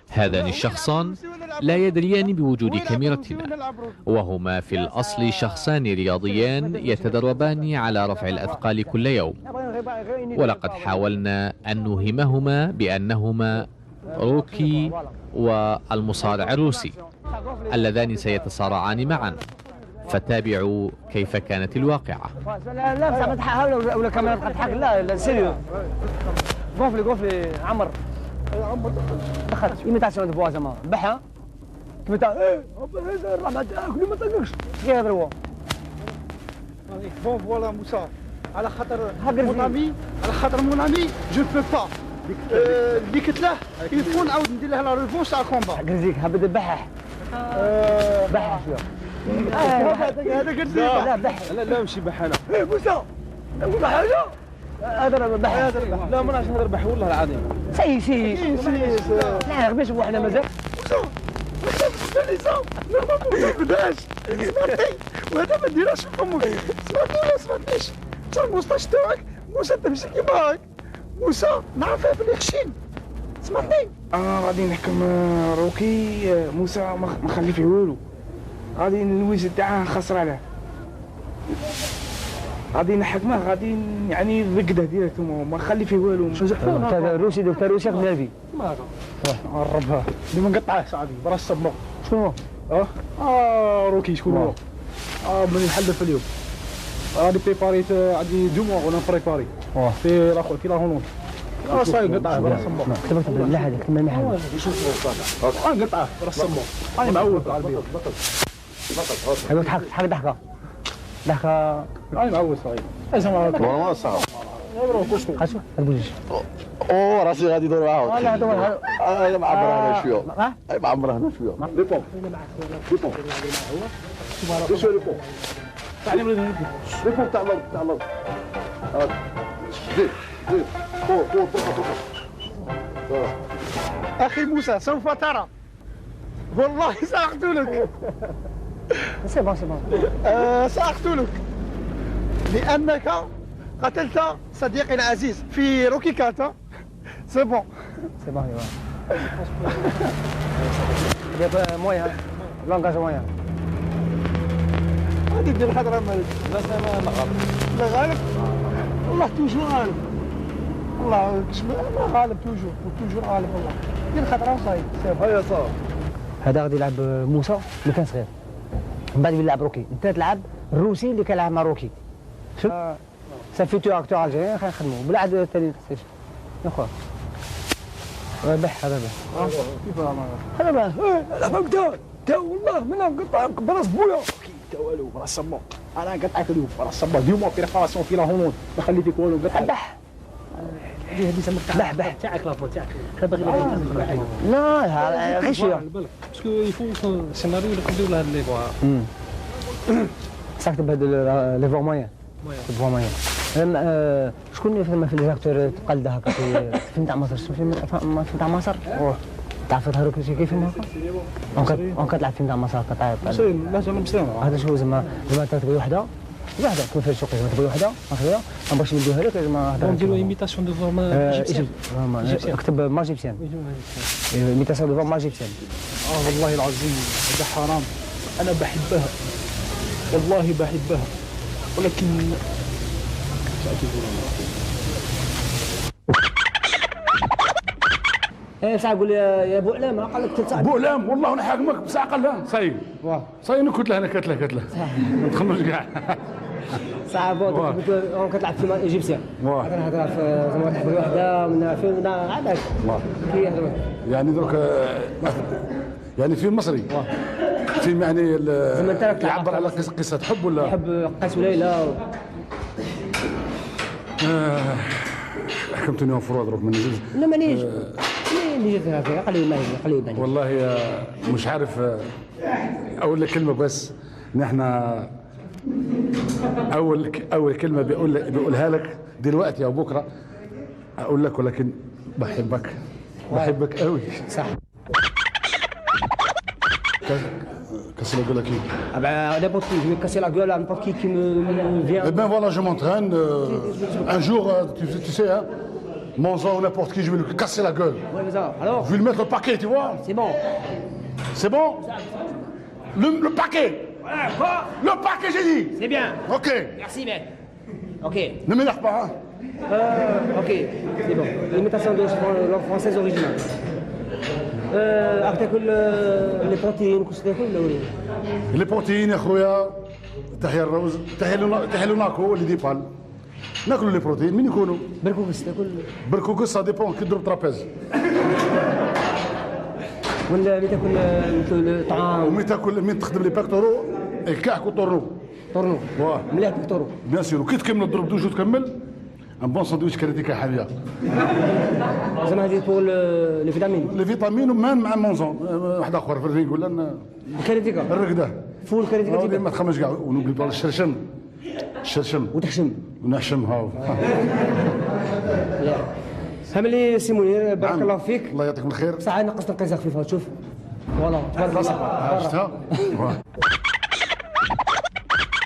هذان الشخصان لا يدريان بوجود كاميرتنا، وهما في الأصل شخصان رياضيان يتدربان على رفع الأثقال كل يوم، ولقد حاولنا أن نوهمهما بأنهما روكي والمصارع الروسي اللذان سيتصارعان معا، فتابعوا كيف كانت الواقعة. لا بصح ما تحاول ولا كاميرا تبقى تضحك، لا سيريو. غوفلي عمر دخلت ايميتاسيون دو بوا زعما بحها كيما تاع الراه ما تاكل ما تاكلش كي يهضروا. بون فوالا موسى على خاطر مون امي، على خاطر مون امي جو بو با اللي كتله يفو نعاود ندير له لا ريفونس تاع الكومبا. قرزيك هبد بحح بحح شويه هذا قرزيك. لا بحح لا ماشي بحاله موسى نقول حاجه هذا بحح. لا ما نعرفش نهضر بح والله العظيم. سي لا باش بوحنا مازال قداش سمعتي وهذا ما ديرهاش في فمك. سمعتي ولا سمعتنيش؟ انت الموسطاش تاعك موسى تمشي كيما هاك. موسى نعرفها بلي خشين. سمعتني؟ غادي نحكم روكي موسى ما خلي فيه والو. غادي الويز تاعها خسر عليه. غادي نحكمه غادي يعني نرقده ديريكت ما نخلي فيه والو. هذا الروسي دكتور روسي ياخذ نبي ما قربها اللي ما نقطعهش عادي برا الصبمه. شنو روكي شكون هو؟ من يحلف اليوم غادي بريباريت عندي 2 موا وانا بريباري في لاخر في لا هولندا. صاير نقطعه برا الصبمه. كتبت لا هذاك كما محل نقطعه برا الصبمه. انا معود على البيض. ايوا تحك ضحكه انا معود صغير. والله صعب. خاصو البوجيش راسي غادي يدور معاهم. لا هذا انا معبر هنا شويه. اي معبر هنا شويه. لي بون شو لي بون تعني لي بون تاع الارض. زيد فوق. اخي موسى سوف ترى والله ساقتلك. سي بون ساقتلك لانك قتلت صديقي العزيز في روكي كاتا. سي بون دابا مويا لونغاج مويا غادي دير الخضره بس ما غالب. لا غالب والله توجور غالب. والله ما غالب توجور غالب والله. دير الخضره وصايب هيا صافي. هذا غادي يلعب موسى اللي كان صغير، من بعد يلعب روكي. انت تلعب الروسي اللي كيلعب مع روكي. شوف سافيتو اكتور الجيريان خنخدمو بلا عاد الثاني تحتاج يا خويا. بح هذا بح هذا بح لا فهمت تا والله من نقطع براس بويا تا والو براس صمو. انا نقطعك اليوم براس صمو ديما بريباراسيون في لا هولندا ما خلي فيك والو نقطع بح هذه سمك بح تاعك لافو تاعك. باغي لا غير شويه باسكو يفو السيناريو اللي نديرو له لي فوا ساكتب هذا لي فوا مويان فوا مويان. شكون في الجاكتور تقلد هكا في فيلم تاع مصر؟ فيلم تاع مصر تعرف هذاك كيف فيلم هكا؟ اون كتلعب فيلم تاع مصر هكا لا زعما مسلم. هذا شو زعما تبغي وحده كيما في السوق زعما تبغي وحده ما باش نديوها لك زعما هذا نديرو ايميتاسيون دو فورما اكتب ما جيبسيان ايميتاسيون دو فورما جيبسيان. والله العظيم هذا حرام. انا بحبها والله بحبها ولكن ساعه يقول يا بو علام قال لك 3 ساعات. بو علام والله نحاكمك بساعه قال صايب انا كتله انا كتله ما تدخلوش كاع. ساعه بو كتلعب في ايجيبسيان هضر في زعما تحضر وحده من فيلم عادك كي يعني دروك يعني فيلم مصري فيلم يعني يعبر على قصه حب ولا حب قيس وليلى. حكمتني مفروض دروك من نجوز. لا مانيش اللي جيت هكا قليل والله مش عارف اقول لك كلمه بس نحن اول كلمه بيقولها لك دلوقتي او بكره اقول لك ولكن بحبك قوي. صح. Qu'est-ce que la gueule? Ah ben n'importe qui, je vais casser la gueule à n'importe qui me vient. Eh ben voilà, je m'entraîne. Un jour, tu sais, hein, Monzon ou n'importe qui, je vais lui casser la gueule. Ouais, mais ça, alors, Je vais lui mettre le paquet, tu vois. c'est bon. C'est bon? Le paquet. Voilà, quoi? Le paquet, j'ai dit. C'est bien. Ok. Merci, mec. Ok. Ne m'énerve pas, hein. Ok, c'est bon. L'imitation de langue française originale. راك تاكل لي بروتين كلشي تاكل ولا وليد؟ لي بروتين يا خويا تحيا الروز تحيا لو ناكو اللي ديبال ناكلوا لي بروتين من يكونوا بركوكس تاكل بركوكس سا ديبون كي تضرب ترابيز ولا اللي تاكل مثل الطعام ومي تاكل مين تخدم لي باكتورو الكعك وطورنو طورنو واه مليح دكتورو بيان سور وكي تكمل تضرب دوج وتكمل ان بون ساندويتش كاريتيكا حاميه زعما هذه بور لي فيتامين لي فيتامين ومان مع مونزون واحد اخر في الريق ولا الكاريتيكا الرقده فول كاريتيكا هاودي تيبان. ما تخمش كاع ونوبلي با الشرشم الشرشم وتحشم ونحشم هاو هاملي سيموني بارك نعم. الله فيك الله يعطيكم الخير ساعة نقصت القيزة خفيفة تشوف فوالا تبارك الله شفتها واه.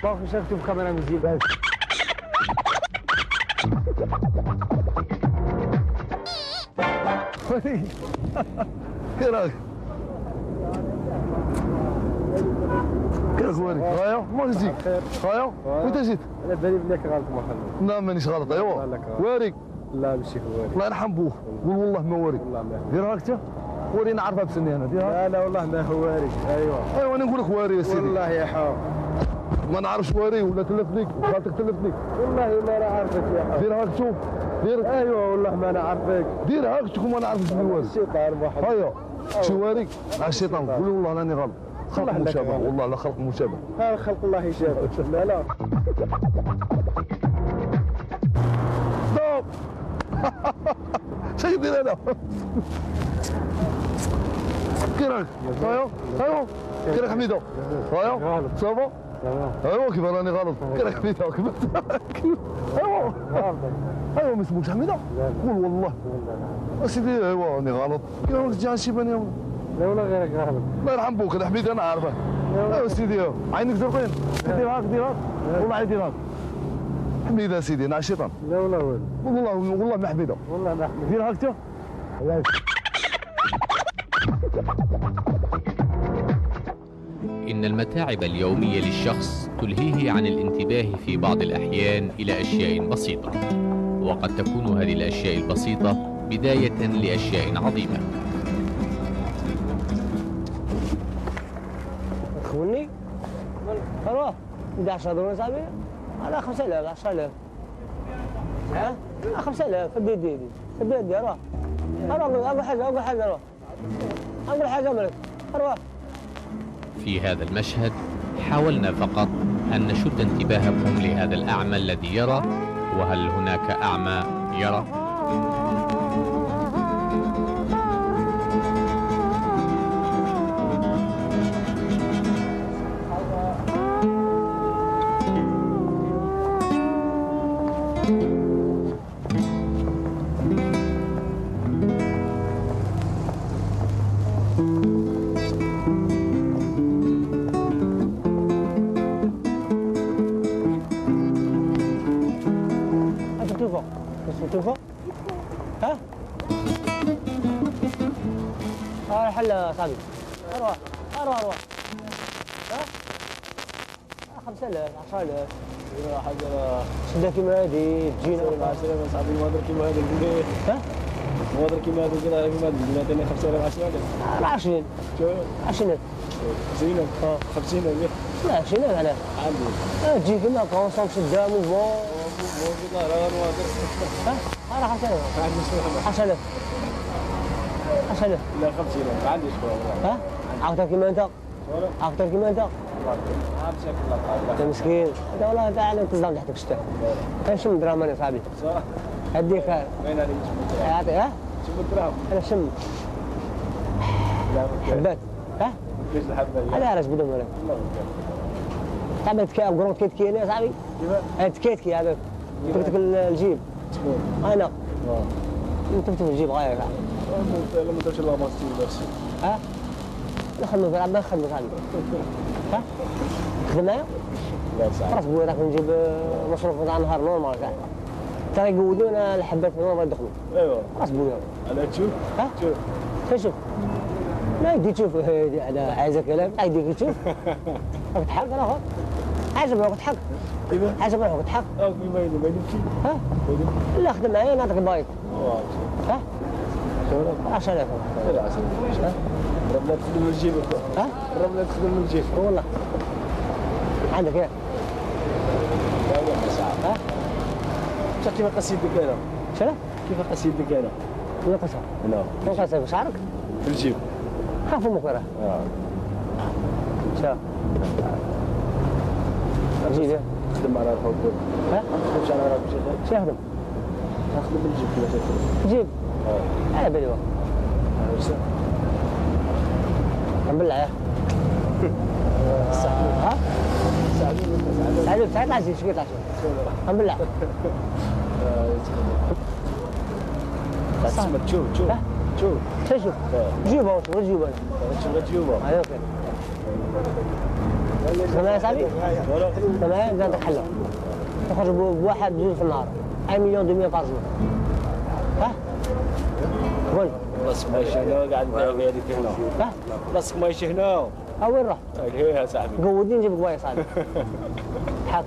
باغي شافتو في كاميرا مزيان كي راك؟ كي راك واري؟ رايو؟ ما جيتك؟ رايو؟ وين جيت؟ انا بالي بليك غلط ما خلنا لا مانيش غلط ايوا واري لا ماشي هو الله يرحم بوه قول والله ما واري دير هكذا وريني نعرفها بسني انا ديرها لا والله ما هو واري ايوا ايوا انا نقول لك واري يا سيدي والله يا حار ما نعرفش واري ولا تلفنيك خالتك تلفنيك والله ما انا عارفك يا حار دير هاك شوف دير ايوا والله ما انا عارفك دير هاك شوف ما نعرفش شنو واري الشيطان واحد هيا شي واري مع الشيطان قول له والله راني غلط خلق الله لك مشابه غلط. والله لا خلق مشابه هذا خلق الله يشافك لا لا ستوب شي دير انا كي راك هيا هيا كي راك حميدو هيا صافا ايوا كيف راني غلط كي راك حميدو ايوا ايوا ما اسمكش حميدو قول والله اسيدي ايوا راني غلط كي راك تجي شيباني لا ولا غيرك غلط الله يرحم بوك انا حميد انا عارفه ايوا سيدي عينك زرقين دير هاك دير هاك والله دير هاك حميد يا سيدي انا الشيطان لا ولا والو والله ما حميده والله ما احمد دير هاك انت إن المتاعب اليومية للشخص تلهيه عن الانتباه في بعض الأحيان إلى أشياء بسيطة، وقد تكون هذه الأشياء البسيطة بداية لأشياء عظيمة. تخوني اروح 11 دولار صاحبي انا 5000 10000 ها 5000 فدي دي فدي اروح اقول حاجه اروح اقول حاجه مالك اروح في هذا المشهد حاولنا فقط أن نشد انتباهكم لهذا الأعمى الذي يرى، وهل هناك أعمى يرى؟ تشوفه ها حل صاحبي اروح ها 5000 10000 حاجه شده كيما هذه تجينا مع السلامه صاحبي ما درت كيما هذا ها ما درت كيما هذا كذا كيما هذا عطيني 5000 10000 20 زينة 50 لا 20 على عندي تجي كيما كونسون شده موفون ها انا 5000 لا 50 ما عنديش ها اكثر كيما انت اكثر كيما انت انت مسكين انت والله انت على تزال تحتك الشتاء شم دراهم انا صاحبي هديك وين هذه ها شم الدراهم انا شم حبات ها كيف الحبات على راس بدون ولا تعبت كي قرون كيت انا صاحبي كيف كيت هذاك تكتك الجيب انا انت تكتك الجيب غاية لما تمشي الله ما تستوي ها نخدموا في العباد نخدموا صاحبي ها تخدم معايا؟ لا صاحبي خلاص بغيت نجيب مصروف تاع النهار نورمال كاع ترى يقودونا الحبات ما يدخلوا. ايوه خلاص بويا. انا تشوف ها؟ شوف ما يدي تشوف انا عايز كلام ما يديك تشوف. راك تحق انا خو. عايز بروح تحق. ايوه عايز بروح تحق. او في ما يمشي ها؟ لا خدم معايا نعطيك بايك. ها؟ 10000. لا ربنا تخدم من جيبك. ها؟ ربنا تخدم من جيبك. والله. عندك ايه؟ ها؟ شفت كيف قصيدك انا؟ شنو؟ كيف قصيدك انا؟ نقصها. لا نقصها في شعرك؟ في الجيب. خاف امك وراه. شوف. جيب تخدم على روحك. ها؟ تخدمش على روحك شي شو يخدم؟ نخدم بالجيب كما تقول. جيب. على بالي وقت. بالله يا ها؟ سعيد العزيز شو قلت لك؟ الحمد لله. تسمع تشوف شوف جيبه وش جيبه تشوفه. ايوه كده. سمع يا صاحبي؟ سمع زاد تحلى. تخرج بواحد بجوج في النهار. 1,200,000 بارزمة. ها؟ قول. بس ما يشي هنا قاعد في هذيك هنا. ها؟ بس ما يشي هنا. وين رحت؟ هي يا صاحبي. قودني نجيبك ويا صاحبي. تحق.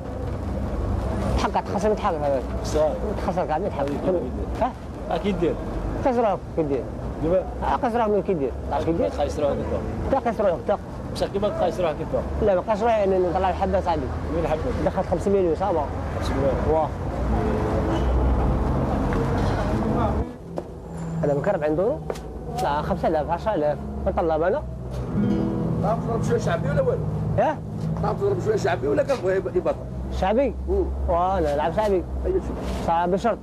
تحق تخسر تحق هذا. صار. تخسر قاعد تحق. ها؟ اكيد دير. خسرك كدير. دابا خسرك من كدير. تعرف كدير؟ خايسروها كنت. تا خسرك تا. بصح كيما خايسروها كنت. لا ما خسرك يعني نطلع الحبة صاحبي. مين حبك؟ دخلت 5 مليون صعبة. 5 مليون. واه. هذا مكرب عنده؟ لا 5000 10000 نطلب انا. تعرف تضرب شويه شعبي ولا والو؟ ايه؟ تعرف تضرب شويه شعبي ولا كان يبطل؟ شعبي؟ وانا نلعب شعبي. اي شيء. صعب بشرط.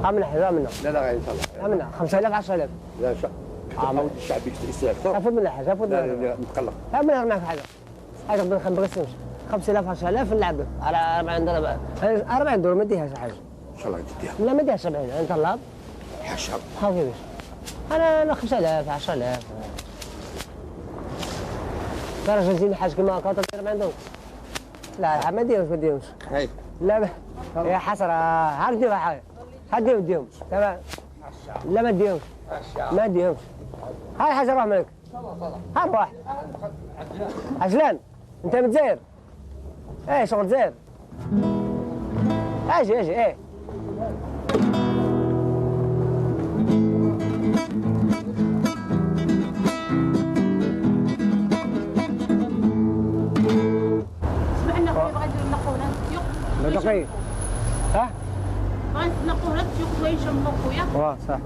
عامل حذاء منه. لا لا ان شاء الله. عاملنا 5000 10000. لا شاء الله. الشعبي يستاهل اكثر. شافوا من الحاجة شافوا لا لا متقلق. ما معك حاجة. حاجة بغسلش 5000 10000 نلعب على 40 درهم 40 درهم ما اديهاش حاجة. ان شاء الله تديها. لا ما اديهاش 70 انا طلاب. حشر. ها كيفاش؟ انا 5000 10000. يا رجل زين حاجة كيما هكا تدير ما عندهمش. لا ما نديرهمش هاي. لا يا حسرة هاك ديرها حاجة. هاك ديرهم تمام. لا ما نديهمش. ما نديهمش. هاي حاجة روح منك. ها روح. عجلان انت متزاير. ايه شغل زاير. اجي ايه. سمعنا خويا بغا يديروا لنا قهوه لا دقيق. ها؟ بغا يديروا لنا قهوه ويجمعوا خويا. واه صح.